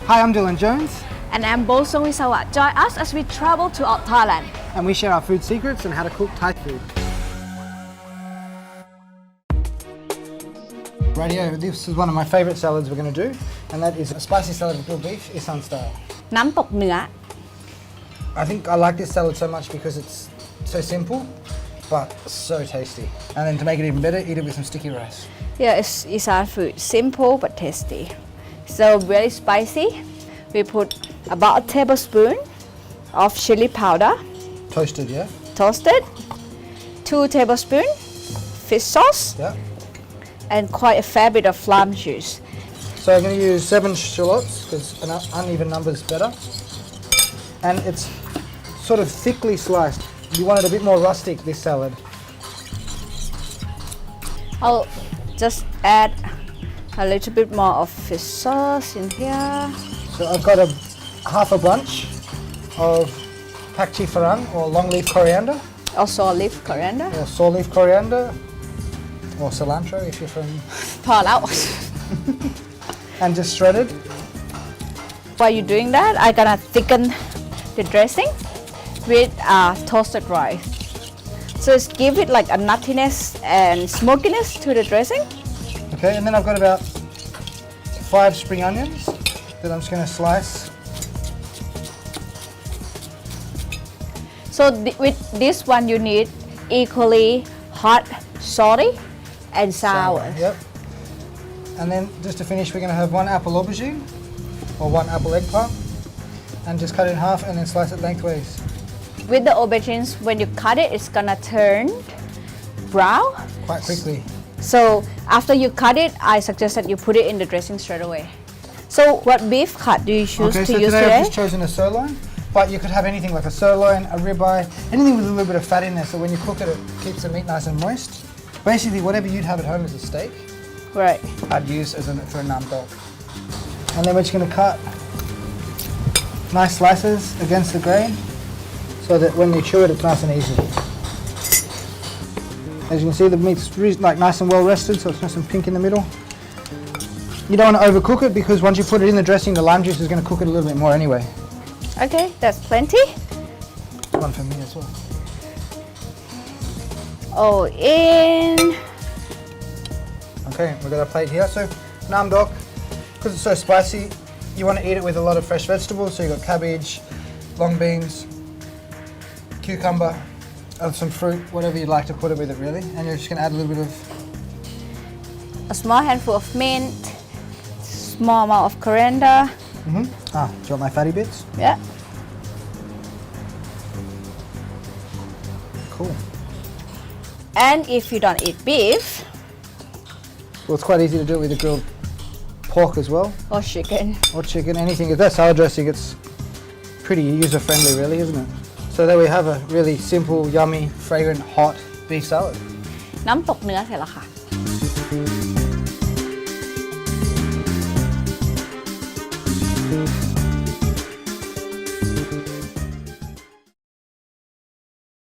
Hi, I'm Dylan Jones, And I'm Bo.lan. Join us as we travel to Thailand. and we share our food secrets and how to cook Thai food. Right here, this is one of my favorite salads we're going to do, and that is a spicy salad with grilled beef, Isan style. น้ำตกเนื้อ I think I like this salad so much because it's so simple, but so tasty. And then to make it even better, eat it with some sticky rice. Yeah, it's Isan food. Simple but tasty. So very spicy. We put about a tablespoon of chili powder, Toasted, yeah? toasted, 2 tablespoons fish sauce, Yeah. and quite a fair bit of lime juice. So I'm going to use 7 shallots because an uneven number is better. And it's sort of thickly sliced. You want it a bit more rustic, this salad. I'll just add a little bit more of fish sauce in here. So I've got half a bunch of pak chi farang or long leaf coriander, Also a leaf coriander. or saw leaf coriander, or cilantro if you're from, พอแล้ว and just shredded. While you're doing that, I'm gonna thicken the dressing with toasted rice. So it's give it like a nuttiness and smokiness to the dressing. Okay, and then I've got about 5 spring onions that I'm just going to slice. So with this one, you need equally hot, salty, and sour. Yep. And then just to finish, we're going to have 1 apple aubergine or 1 apple eggplant, and just cut it in half and then slice it lengthways. With the aubergines, when you cut it, it's gonna turn brown. Quite quickly. So after you cut it, I suggest that you put it in the dressing straight away. So what beef cut do you choose Okay, to so use today today? I've just chosen a sirloin, but you could have anything like a sirloin, a ribeye, anything with a little bit of fat in there, so when you cook it, it keeps the meat nice and moist. Basically, whatever you'd have at home as a steak, Right. I'd use for a nam dok. And then we're just going to cut nice slices against the grain, so that when you chew it, it's nice and easy. As you can see, the meat's like nice and well rested, so it's nice and pink in the middle. You don't want to overcook it because once you put it in the dressing, the lime juice is going to cook it a little bit more anyway. Okay, that's plenty. One for me as well. Oh, in. Okay, we've got a plate here. So nam dok, because it's so spicy, you want to eat it with a lot of fresh vegetables. So you've got cabbage, long beans, cucumber, some fruit, whatever you'd like to put it with it really. And you're just going to add a little bit of, A small handful of mint, small amount of coriander. do you want my fatty bits? Yeah. Cool. And if you don't eat beef Well, it's quite easy to do it with the grilled pork as well, or chicken, or chicken, anything. If that salad dressing, it's pretty user-friendly really, isn't it? So there we have a really simple, yummy, fragrant, hot beef salad. น้ำตกเนื้อเสร็จแล้วค่ะ